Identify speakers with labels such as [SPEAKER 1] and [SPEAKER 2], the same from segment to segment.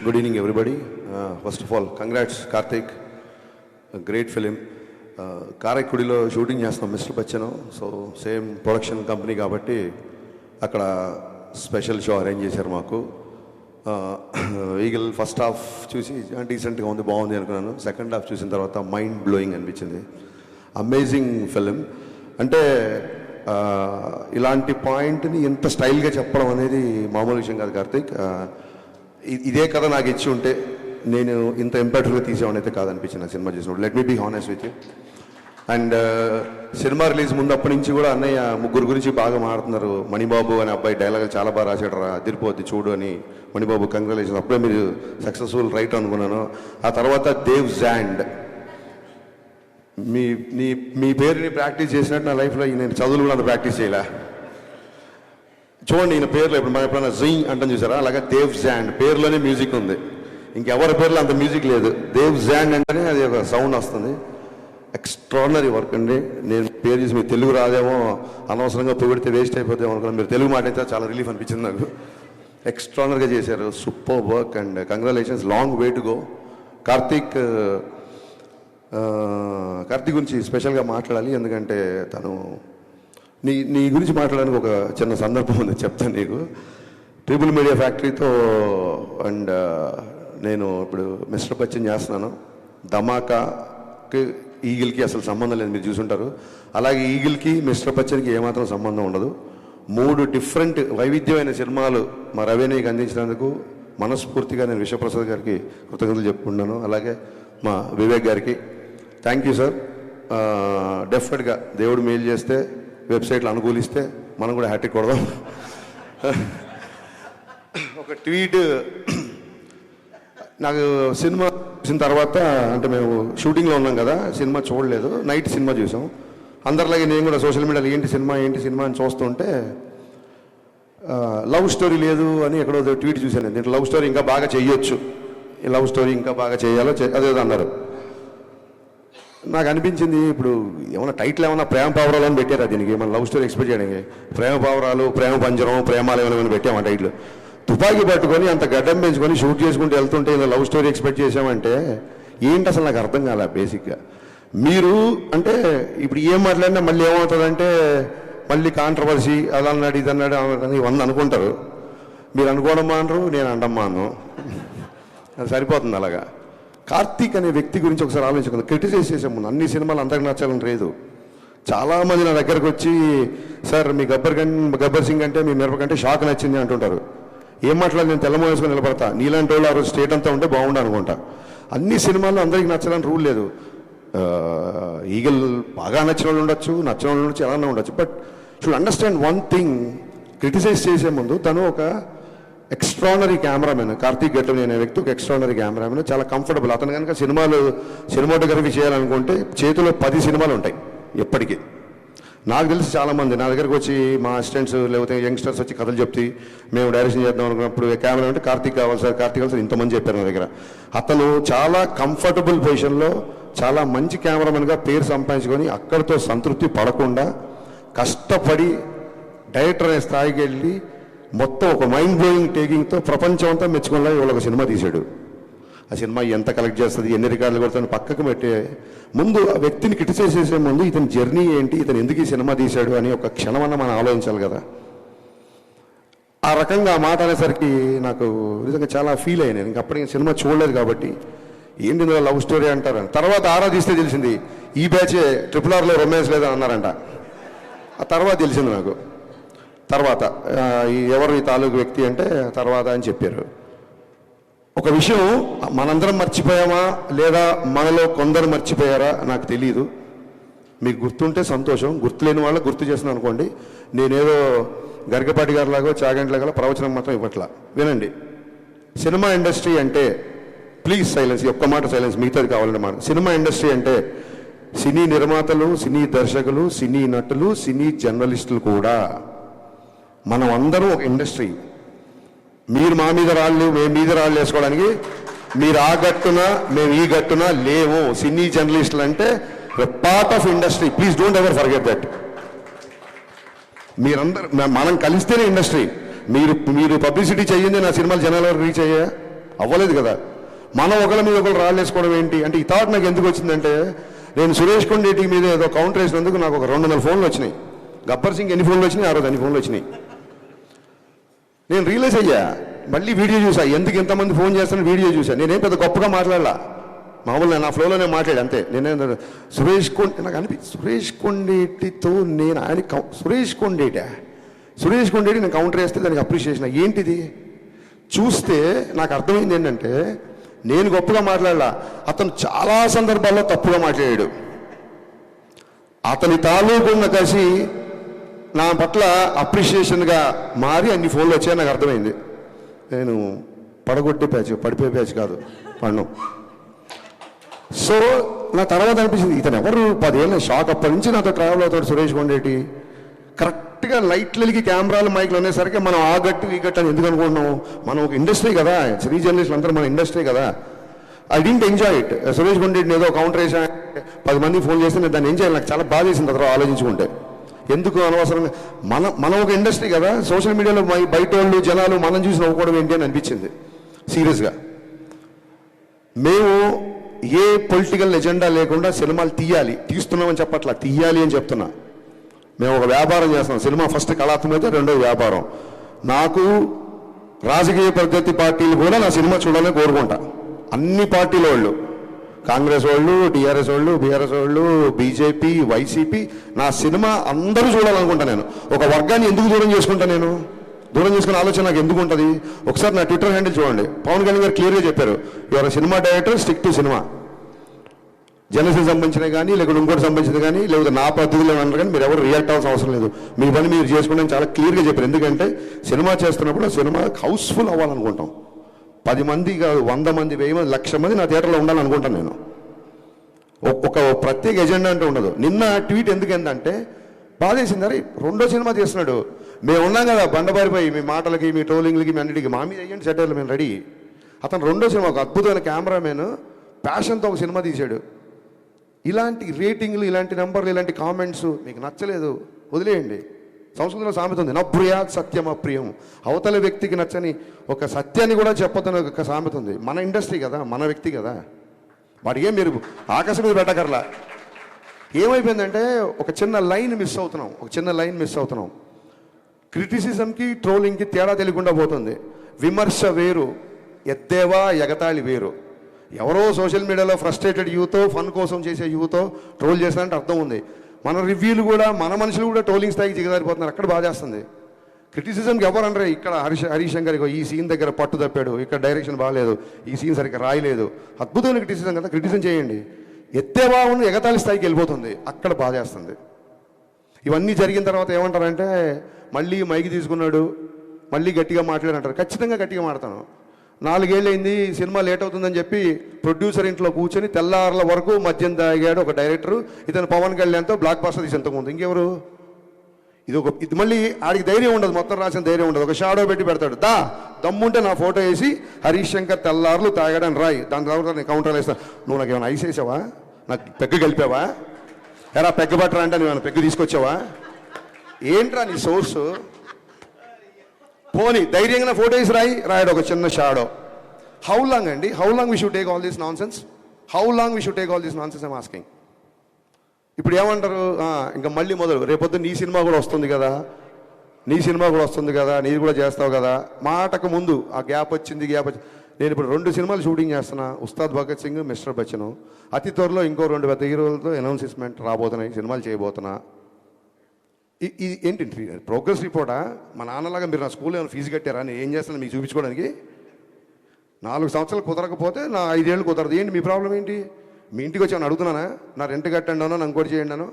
[SPEAKER 1] Good evening, everybody. First of all, congrats, Karthik. A great film. కారైక్కుడిలో shooting చేస్తాం mister Bachchan. So same production company కాబట్టి అక్కడ special show arrange చేశారు మాకు. Eagle first half చూసి డీసెంట్గా ఉంది, బాగుంది అనుకున్నాను. సెకండ్ హాఫ్ చూసిన తర్వాత మైండ్ బ్లోయింగ్ అనిపించింది. Amazing film. అంటే ఇలాంటి పాయింట్ని ఇంత స్టైల్గా చెప్పడం అనేది మామూలు విషయం కాదు కార్తీక్. ఇదే కథ నాకు ఇచ్చి ఉంటే నేను ఇంత ఇంపాక్ట్గా తీసేవాడిని అయితే కాదనిపించింది నా సినిమా చేసినప్పుడు. Let me be honest with you. And cinema release ముందు అప్పటి నుంచి కూడా అన్నయ్య ముగ్గురు గురించి బాగా మాట్లాడుతున్నారు. మణిబాబు అనే అబ్బాయి డైలాగ్ చాలా బాగా రాశాడు రా, అదిరిపోద్ది చూడు అని. మణిబాబు కంగ్రాచులేషన్, అప్పుడే మీరు సక్సెస్ఫుల్ రైట్ అనుకున్నాను. ఆ తర్వాత దేవ్ జాండ్, మీ పేరుని ప్రాక్టీస్ చేసినట్టు నా లైఫ్లో నేను చదువులు కూడా అంత ప్రాక్టీస్ చేయలే. చూడండి ఈయన పేర్లో ఇప్పుడు మనం ఎప్పుడైనా జీ అంటాం చూసారా, అలాగే దేవ్ జాండ్ పేరులోనే మ్యూజిక్ ఉంది. ఇంకెవరి పేర్లో అంత మ్యూజిక్ లేదు. దేవ్ జాండ్ అంటేనే అది ఒక సౌండ్ వస్తుంది. ఎక్స్ట్రాడినరీ వర్క్ అండి. నేను పేరు చేసి మీరు తెలుగు రాదేమో, అనవసరంగా పొగిడితే వేస్ట్ అయిపోతామో అనుకున్నాను. మీరు తెలుగు మాట అయితే చాలా రిలీఫ్ అనిపించింది నాకు. ఎక్స్ట్రాడినరీగా చేశారు, super work and congratulations. Long way to go. Karthik గురించి స్పెషల్గా మాట్లాడాలి, ఎందుకంటే తను నీ గురించి మాట్లాడడానికి ఒక చిన్న సందర్భం ఉంది, చెప్తాను నీకు. ట్రిపుల్ మీడియా ఫ్యాక్టరీతో అండ్ నేను ఇప్పుడు మిస్టర్ బచ్చన్ చేస్తున్నాను. ధమాకాకి ఈగిల్కి అసలు సంబంధం లేదు, మీరు చూసుంటారు. అలాగే ఈగిల్కి మిస్టర్ బచ్చన్కి ఏమాత్రం సంబంధం ఉండదు. 3 డిఫరెంట్ వైవిధ్యమైన సినిమాలు మా రవేణికి అందించినందుకు మనస్ఫూర్తిగా నేను విశ్వప్రసాద్ గారికి కృతజ్ఞతలు చెప్పుకున్నాను. అలాగే మా వివేక్ గారికి థ్యాంక్ యూ సార్. డెఫినెట్గా దేవుడు మెయిల్ చేస్తే, వెబ్సైట్లు అనుకూలిస్తే మనం కూడా హ్యాట్రిక్ కొడదాం. ఒక ట్వీట్, నాకు సినిమా చూసిన తర్వాత, అంటే మేము షూటింగ్లో ఉన్నాం కదా, సినిమా చూడలేదు, నైట్ సినిమా చూసాం. అందరిలాగే నేను కూడా సోషల్ మీడియాలో ఏంటి సినిమా అని చూస్తుంటే లవ్ స్టోరీ లేదు అని ఎక్కడో ట్వీట్ చూశాను. దీంట్లో లవ్ స్టోరీ ఇంకా బాగా చేయొచ్చు, ఈ లవ్ స్టోరీ ఇంకా బాగా చేయాలో అదేదో అన్నారు. నాకు అనిపించింది ఇప్పుడు ఏమైనా టైటిల్ ఏమైనా ప్రేమ పావురాలు అని పెట్టారా దీనికి? మన లవ్ స్టోరీ ఎక్స్పెక్ట్ చేయడానికి ప్రేమ పావురాలు, ప్రేమ పంజరం, ప్రేమాలు ఏమైనా పెట్టామా టైటిల్? తుపాకీ పట్టుకొని అంత గడ్డం పెంచుకొని షూట్ చేసుకుంటూ వెళ్తుంటే ఇలా లవ్ స్టోరీ ఎక్స్పెక్ట్ చేసామంటే ఏంటి అసలు నాకు అర్థం కాలే బేసిక్గా. మీరు అంటే ఇప్పుడు ఏం మాట్లాడినా మళ్ళీ ఏమవుతుందంటే మళ్ళీ కాంట్రవర్సీ, అది అన్నాడు ఇది అన్నాడు అని 100 అనుకుంటారు. మీరు అనుకోవడం మానరు, నేను అనడం మాను, అది సరిపోతుంది. అలాగా కార్తీక్ అనే వ్యక్తి గురించి ఒకసారి ఆలోచించుకుంది. క్రిటిసైజ్ చేసే ముందు అన్ని సినిమాలు అందరికి నచ్చాలని లేదు. చాలామంది నా దగ్గరకు వచ్చి సార్ మీ గబ్బర్ సింగ్ అంటే మీ మిరప కంటే షాక్ నచ్చింది అంటుంటారు. ఏం మాట్లాడి నేను తెల్లమోసుకొని నిలబడతా, నీలాంటి వాళ్ళు ఆ రోజు స్టేట్ అంతా ఉంటే బాగుండు అనుకుంటా. అన్ని సినిమాల్లో అందరికి నచ్చాలని రూల్ లేదు. ఈగల్ బాగా నచ్చిన వాళ్ళు ఉండొచ్చు, నచ్చిన వాళ్ళు ఉండొచ్చు, ఎలా ఉండొచ్చు. But should understand one thing, criticize చేసే ముందు తను ఒక ఎక్స్ట్రానరీ కెమెరామెన్. కార్తీక్ గట్టం అనే వ్యక్తి ఒక ఎక్స్ట్రానరీ కెమెరామెన్, చాలా కంఫర్టబుల్. అతను కనుక సినిమాటోగ్రఫీ చేయాలనుకుంటే చేతిలో 10 సినిమాలు ఉంటాయి ఎప్పటికీ. నాకు తెలిసి చాలామంది నా దగ్గరకు వచ్చి మా అసిస్టెంట్స్ లేకపోతే యంగ్స్టర్స్ వచ్చి కథలు చెప్తే మేము డైరెక్షన్ చేద్దాం అనుకున్నప్పుడు కెమెరా అంటే కార్తీక్ కావాలి సార్, కార్తీక్ కావాలి సార్, ఇంతమంది చెప్పారు నా దగ్గర. అతను చాలా కంఫర్టబుల్ పొజిషన్లో చాలా మంచి కెమెరామెన్గా పేరు సంపాదించుకొని అక్కడితో సంతృప్తి పడకుండా కష్టపడి డైరెక్టర్ అనే స్థాయికి వెళ్ళి మొత్తం ఒక మైండ్ బ్లోయింగ్ టేకింగ్తో ప్రపంచం అంతా మెచ్చుకునేలా ఇవాళ ఒక సినిమా తీశాడు. ఆ సినిమా ఎంత కలెక్ట్ చేస్తుంది, ఎన్ని రికార్డులు కొడుతుంది పక్కకు పెట్టే ముందు ఆ వ్యక్తిని క్రిటిసైజ్ చేసే ముందు ఇతని జర్నీ ఏంటి, ఇతను ఎందుకు ఈ సినిమా తీశాడు అని ఒక క్షణమన్నా మనం ఆలోచించాలి కదా. ఆ రకంగా ఆ మాట అనేసరికి నాకు నిజంగా చాలా ఫీల్ అయ్యాను. ఇంకా అప్పటికి సినిమా చూడలేదు కాబట్టి ఏంటి ఇందులో లవ్ స్టోరీ అంటారు. తర్వాత ఆరాధిస్తే తెలిసింది ఈ బ్యాచే RRRలో రొమాన్స్ లేదని అన్నారంట. ఆ తర్వాత తెలిసింది నాకు. తర్వాత ఎవరు ఈ తాలూకు వ్యక్తి అంటే తర్వాత అని చెప్పారు. ఒక విషయం మనందరం మర్చిపోయామా లేదా మనలో కొందరు మర్చిపోయారా నాకు తెలియదు. మీకు గుర్తుంటే సంతోషం, గుర్తులేని వాళ్ళకి గుర్తు చేస్తున్నాను అనుకోండి. నేనేదో గరికపాటి గారిలాగో చాగంట్లాగా ప్రవచనం మాత్రం ఇవ్వట్లా. వినండి, సినిమా ఇండస్ట్రీ అంటే ప్లీజ్ సైలెన్స్, ఒక్క మాట సైలెన్స్, మిగతాది కావాలంటే మాట. సినిమా ఇండస్ట్రీ అంటే సినీ నిర్మాతలు, సినీ దర్శకులు, సినీ నటులు, సినీ జర్నలిస్టులు కూడా మనం అందరం ఒక ఇండస్ట్రీ. మీరు మా మీద రాళ్ళు, మేము మీద రాళ్ళు వేసుకోవడానికి మీరు ఆ గట్టున మేము ఈ గట్టున లేవు. సినీ జర్నలిస్టులు అంటే part of industry. Please don't ever forget that. మీరందరూ మనం కలిస్తేనే ఇండస్ట్రీ. మీరు పబ్లిసిటీ చేయండి, నా సినిమాలు జనాల వరకు రీచ్ అయ్యా, అవ్వలేదు కదా. మనం ఒకళ్ళ మీద ఒకళ్ళు రాళ్ళు వేసుకోవడం ఏంటి అంటే, ఈ థాట్ నాకు ఎందుకు వచ్చిందంటే, నేను సురేష్ కొండేటి మీద ఏదో కౌంటర్ వేసినందుకు నాకు ఒక 200 ఫోన్లు వచ్చినాయి. గబ్బర్ సింగ్ ఎన్ని ఫోన్లు వచ్చినాయి, ఆ రోజు అన్ని ఫోన్లు వచ్చినాయి. నేను రియలైజ్ అయ్యా, మళ్ళీ వీడియో చూసా, ఎందుకు ఇంతమంది ఫోన్ చేస్తాను వీడియో చూసా. నేనేం పెద్ద గొప్పగా మాట్లాడలా, మామూలుగా నా ఫ్లోలోనే మాట్లాడి అంతే. నేనేం నాకు సురేష్ కొండేటితో నేను ఆయన సురేష్ కొండేటి నేను కౌంటర్ వేస్తే దానికి అప్రిషియేషన్ ఏంటిది చూస్తే నాకు అర్థమైంది ఏంటంటే, నేను గొప్పగా మాట్లాడలా, అతను చాలా సందర్భాల్లో తప్పుగా మాట్లాడాడు. అతని తాలూకున్న కసి నా పట్ల అప్రిషియేషన్గా మారి అన్ని ఫోన్లు వచ్చాయని నాకు అర్థమైంది. నేను పడగొట్టే ప్యాచ్, పడిపోయే ప్యాచ్ కాదు పడినాం. సో నా తర్వాత అనిపించింది, ఇతను ఎవరు 10 ఏళ్ళ షాక్. అప్పటి నుంచి నాతో ట్రావెల్ అవుతాడు సురేష్ కొండేటి. కరెక్ట్గా లైట్లకి కెమెరాలు మైక్లు అనేసరికి మనం ఆ గట్టు ఈ గట్టు అని ఎందుకు అనుకుంటున్నాము, మనం ఒక ఇండస్ట్రీ కదా, శ్రీ జర్నలిస్టులు అందరూ మన ఇండస్ట్రీ కదా. I didn't enjoy it. Suresh కొండేటిని ఏదో కౌంటర్ వేసా 10 మందికి ఫోన్ చేస్తే నేను దాన్ని ఎంజాయ్, నాకు చాలా బాధ వేసింది తర్వాత ఆలోచించుకుంటే. ఎందుకు అనవసరంగా మనం ఒక ఇండస్ట్రీ కదా, సోషల్ మీడియాలో బయట వాళ్ళు జనాలు మనం చూసి నవ్వుకోవడం ఏంటి అని అనిపించింది సీరియస్గా. మేము ఏ పొలిటికల్ ఎజెండా లేకుండా సినిమాలు తీస్తున్నామని చెప్పట్లా, తీయాలి అని చెప్తున్నా. మేము ఒక వ్యాపారం చేస్తున్నాం. సినిమా ఫస్ట్ కళాత్మకత, రెండోది వ్యాపారం. నాకు రాజకీయ ప్రత్యర్థి పార్టీలు కూడా నా సినిమా చూడాలని కోరుకుంటా. అన్ని పార్టీల వాళ్ళు, కాంగ్రెస్ వాళ్ళు, టీఆర్ఎస్ వాళ్ళు, బీఆర్ఎస్ వాళ్ళు, బీజేపీ, వైసీపీ, నా సినిమా అందరూ చూడాలనుకుంటా. నేను ఒక వర్గాన్ని ఎందుకు దూరం చేసుకుంటా, నేను దూరం చేసుకునే ఆలోచన నాకు ఎందుకు ఉంటుంది. ఒకసారి నా ట్విట్టర్ హ్యాండిల్ చూడండి, పవన్ కళ్యాణ్ గారు క్లియర్గా చెప్పారు, your cinema director, stick to cinema. Janasena సంబంధించినవి కానీ, లేకపోతే ఇంకోటి సంబంధించినవి కానీ, లేకపోతే నా పద్ధతిలో అన్నారు కానీ మీరు ఎవరు రియాక్ట్ అవ్వాల్సిన అవసరం లేదు. మీ పని మీరు చేసుకుంటే చాలా క్లియర్గా చెప్పారు. ఎందుకంటే సినిమా చేస్తున్నప్పుడు సినిమా హౌస్ఫుల్ అవ్వాలనుకుంటాం. 10 మంది కాదు, 100 మంది, 1000 మంది, 1,00,000 మంది నా థియేటర్లో ఉండాలనుకుంటాను నేను. ఒక ప్రత్యేక ఎజెండా అంటే ఉండదు. నిన్న ట్వీట్ ఎందుకంటే బాధేసింది, అరే రెండో సినిమా చేస్తున్నాడు, మేము ఉన్నాం కదా బండబారిపోయి, మీ మాటలకి, మీ ట్రోలింగ్లకి, మీ అన్నిటికీ మా మీద అయ్యండి సెటర్లు, మేము రెడీ. అతను రెండో సినిమా, ఒక అద్భుతమైన కెమెరామెన్ ప్యాషన్తో ఒక సినిమా తీశాడు. ఇలాంటి రేటింగ్లు, ఇలాంటి నెంబర్లు, ఇలాంటి కామెంట్స్ మీకు నచ్చలేదు వదిలేయండి. సంస్కృతిలో సామెత ఉంది, నభ్రుయాత్ సత్యం అప్రియం. అవతల వ్యక్తికి నచ్చని ఒక సత్యాన్ని కూడా చెప్పొద్దని ఒక సామెత ఉంది. మన ఇండస్ట్రీ కదా, మన వ్యక్తి కదా, వాడికి మీరు ఆకాశం మీద పెట్టకర్లా. ఏమైపోయిందంటే ఒక చిన్న లైన్ మిస్ అవుతున్నాం. క్రిటిసిజంకి, ట్రోలింగ్కి తేడా తెలియకుండా పోతుంది. విమర్శ వేరు, ఎద్దేవా ఎగతాళి వేరు. ఎవరో సోషల్ మీడియాలో ఫ్రస్ట్రేటెడ్ యూతో, ఫన్ కోసం చేసే యూతో ట్రోల్ చేస్తారంటే అర్థం ఉంది. మన రివ్యూలు కూడా, మన మనుషులు కూడా ట్రోలింగ్ స్థాయికి దిగజారిపోతున్నారు. అక్కడ బాధ చేస్తుంది. క్రిటిసిజంకి ఎవరు అనరే, ఇక్కడ హరీష్ శంకర్ ఈ సీన్ దగ్గర పట్టు తప్పాడు, ఇక్కడ డైరెక్షన్ బాగాలేదు, ఈ సీన్ సరిగ్గా రాయలేదు, అద్భుతమైన క్రిటిసిజం కదా, క్రిటిసిజం చేయండి. ఎత్తేవా ఉన్న ఎగతాళి స్థాయికి వెళ్ళిపోతుంది, అక్కడ బాధ చేస్తుంది. ఇవన్నీ జరిగిన తర్వాత ఏమంటారంటే, మళ్ళీ మైకి తీసుకున్నాడు, మళ్ళీ గట్టిగా మాట్లాడంటారు. ఖచ్చితంగా గట్టిగా మాడతాను. 4 ఏళ్ళు అయింది, సినిమా లేట్ అవుతుందని చెప్పి ప్రొడ్యూసర్ ఇంట్లో కూర్చొని తెల్లారుల వరకు మద్యం తాగాడు ఒక డైరెక్టర్. ఇతను పవన్ కళ్యాణ్తో బ్లాక్ బస్టర్ తీసి ఎంతకుముందు ఇంకెవరు. ఇది మళ్ళీ ఆడికి ధైర్యం ఉండదు, మొత్తం రాసిన ధైర్యం ఉండదు. ఒక షాడో పెట్టి పెడతాడు, దమ్ముంటే నా ఫోటో వేసి హరీష్ శంకర్ తెల్లారులు తాగాడని రాయి, దాని తర్వాత నేను కౌంటర్లు వేస్తాను. నువ్వు నాకు ఏమైనా ఐస్ వేసావా, నాకు పెగ్గు కలిపావా, ఎరా పెగ్గు పట్టరా అంటే నువ్వు పెగ్గు తీసుకొచ్చావా, ఏంట్రా నీ సోర్సు. పోనీ ధైర్యంగా ఫోటో వేసి రాయడు ఒక చిన్న షాడో. హౌ లాంగ్ అండి, how long we should take all this non sense, I'm asking. ఇప్పుడు ఏమంటారు, ఇంకా మళ్ళీ మొదలు, రేపొద్దు నీ సినిమా కూడా వస్తుంది కదా, నీది కూడా చేస్తావు కదా. మాటకు ముందు ఆ గ్యాప్ వచ్చింది. నేను ఇప్పుడు 2 సినిమాలు షూటింగ్ చేస్తున్నా, ఉస్తాద్ భగత్ సింగ్, మిస్టర్ బచ్చన్. అతి త్వరలో ఇంకో 2 పెద్ద హీరోలతో అనౌన్స్మెంట్ రాబోతున్నాయి, సినిమాలు చేయబోతున్నా. ఇది ఏంటి ప్రోగ్రెస్ రిపోర్టా? మా నాన్నలాగా మీరు నా స్కూల్లో ఏమైనా ఫీజు కట్టారా, నేను ఏం చేస్తాను మీకు చూపించుకోవడానికి? 4 సంవత్సరాలు కుదరకపోతే నా 5 ఏళ్ళు కుదరదు. ఏంటి మీ ప్రాబ్లం ఏంటి? మీ ఇంటికి వచ్చి ఏమైనా అడుగుతున్నానా, నా రెంట్ కట్టండి అన్నా, నాకు ఇంకోటి చేయండి అను.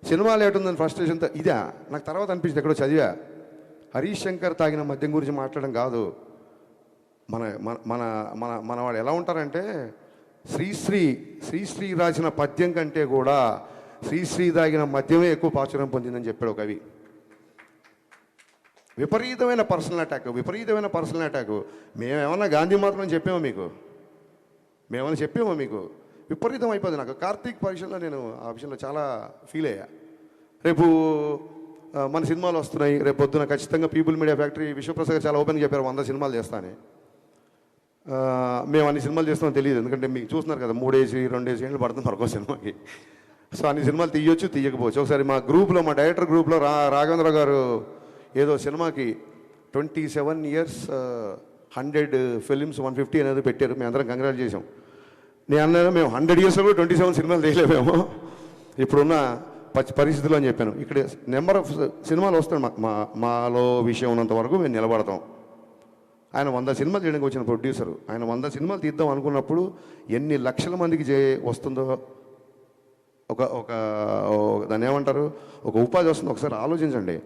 [SPEAKER 1] సినిమా లేట్ ఉందని ఫ్రస్ట్రేషన్తో ఇదా. నాకు తర్వాత అనిపించింది, ఎక్కడో చదివా, హరీష్ శంకర్ తాగిన మద్యం గురించి మాట్లాడడం కాదు. మన మన మన మన వాడు ఎలా ఉంటారంటే, శ్రీశ్రీ రాసిన పద్యం కంటే కూడా శ్రీశ్రీ తాగిన మద్యమే ఎక్కువ ప్రాచుర్యం పొందిందని చెప్పాడు ఒక కవి. విపరీతమైన పర్సనల్ అటాక్. మేమేమన్నా గాంధీ మాత్రం చెప్పామో మీకు? విపరీతం అయిపోయింది. నాకు కార్తీక్ పరీక్షల్లో నేను ఆ విషయంలో చాలా ఫీల్ అయ్యా. రేపు మన సినిమాలు వస్తున్నాయి, రేపు పొద్దున ఖచ్చితంగా పీపుల్ మీడియా ఫ్యాక్టరీ విశ్వప్రసాద్ చాలా ఓపెన్గా చెప్పారు 100 సినిమాలు చేస్తానని. మేము అన్ని సినిమాలు చేస్తామో తెలియదు, ఎందుకంటే మీకు చూస్తున్నారు కదా 3-2 ఏళ్ళు పడుతుంది మరొక సినిమాకి. సో అన్ని సినిమాలు తీయొచ్చు తీయకపోవచ్చు. ఒకసారి మా గ్రూప్లో, మా డైరెక్టర్ గ్రూప్లో రాఘవేంద్ర గారు ఏదో సినిమాకి 27 years 100 films 150 అనేది పెట్టారు. మేము అందరం కంగ్రాట్ చేసాం. నేను అన్నాను మేము 100 yearsలో కూడా 27 సినిమాలు తీయలేమేమో ఇప్పుడున్న పరిస్థితుల్లో అని చెప్పాను. ఇక్కడ నెంబర్ ఆఫ్ సినిమాలు వస్తాయి. మాలో విషయం ఉన్నంత వరకు మేము నిలబడతాం. ఆయన 100 సినిమాలు చేయడానికి వచ్చిన ప్రొడ్యూసరు. ఆయన 100 సినిమాలు తీద్దాం అనుకున్నప్పుడు ఎన్ని లక్షల మందికి వస్తుందో, ఒక ఒక దాన్ని ఏమంటారు, ఒక ఉపాధి వస్తుందో ఒకసారి ఆలోచించండి.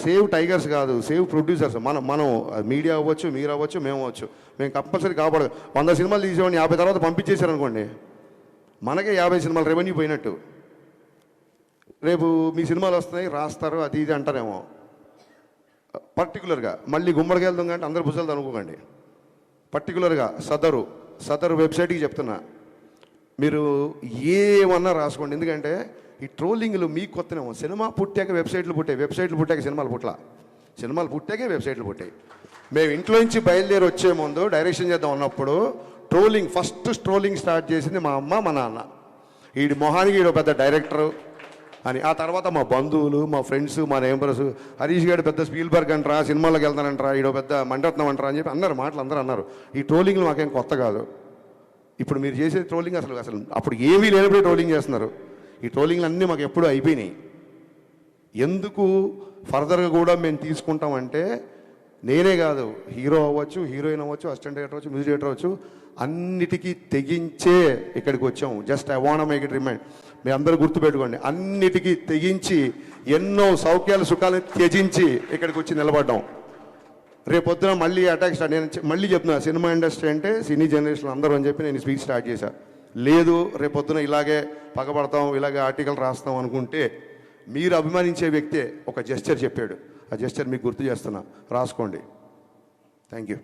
[SPEAKER 1] సేవ్ టైగర్స్ కాదు, సేవ్ ప్రొడ్యూసర్స్. మనం మీడియా అవ్వచ్చు, మీరు అవ్వచ్చు, మేము అవ్వచ్చు. మేము కంపల్సరీ కాపాడదు. 100 సినిమాలు తీసేవాడిని 50 తర్వాత పంపించేశారనుకోండి, మనకే 50 సినిమాలు రెవెన్యూ పోయినట్టు. రేపు మీ సినిమాలు వస్తున్నాయి, రాస్తారు, అది ఇది అంటారేమో. పర్టికులర్గా మళ్ళీ గుమ్మడికి వెళ్దాం కంటే అందరు భుజాలు అనుకోకండి. పర్టికులర్గా సదరు వెబ్సైట్కి చెప్తున్నా, మీరు ఏమన్నా రాసుకోండి. ఎందుకంటే ఈ ట్రోలింగ్లు మీకు కొత్తనేమో. సినిమా పుట్టాక వెబ్సైట్లు పుట్టాక సినిమాలు పుట్టాకే వెబ్సైట్లు పుట్టాయి. మేము ఇంట్లో నుంచి బయలుదేరి వచ్చే ముందు డైరెక్షన్ చేద్దాం అన్నప్పుడు ఫస్ట్ ట్రోలింగ్ స్టార్ట్ చేసింది మా అమ్మ, మా నాన్న. వీడి మొహానికి ఈడో పెద్ద డైరెక్టరు అని. ఆ తర్వాత మా బంధువులు, మా ఫ్రెండ్స్, మా నేబర్స్, హరీష్ గారు పెద్ద స్పీల్బర్గ్ అంటారా, సినిమాలోకి వెళ్తానంటారా, ఈడో పెద్ద మణిరత్నం అంటారా అని చెప్పి మాటలు అందరూ అన్నారు. ఈ ట్రోలింగ్లు మాకేం కొత్త కాదు. ఇప్పుడు మీరు చేసే ట్రోలింగ్ అసలు అప్పుడు ఏమీ లేనప్పుడే ట్రోలింగ్ చేస్తున్నారు. ఈ ట్రోలింగ్లు అన్నీ మాకు ఎప్పుడూ అయిపోయినాయి. ఎందుకు ఫర్దర్గా కూడా మేము తీసుకుంటామంటే, నేనే కాదు, హీరో అవ్వచ్చు, హీరోయిన్ అవ్వచ్చు, అసిస్టెంట్ డైరెక్టర్ అవ్వచ్చు, మ్యూజిక్ డైరెక్టర్ అవ్వచ్చు, అన్నిటికీ తెగించే ఇక్కడికి వచ్చాము. Just I want make it remind. మీ అందరూ గుర్తుపెట్టుకోండి, అన్నిటికీ తెగించి ఎన్నో సౌఖ్యాలు సుఖాలను త్యజించి ఇక్కడికి వచ్చి నిలబడ్డాం. రేపొద్దున మళ్ళీ అటాక్ స్టార్ట్. నేను మళ్ళీ చెప్తున్నా, సినిమా ఇండస్ట్రీ అంటే సినీ జనరేషన్ అందరూ అని చెప్పి నేను స్పీచ్ స్టార్ట్ చేశాను. లేదు రేపొద్దున ఇలాగే పగబడతాం, ఇలాగే ఆర్టికల్ రాస్తాం అనుకుంటే, మీరు అభిమానించే వ్యక్తే ఒక జెస్చర్ చెప్పాడు. ఆ జెస్చర్ మీకు గుర్తు చేస్తున్నా, రాసుకోండి. Thank you.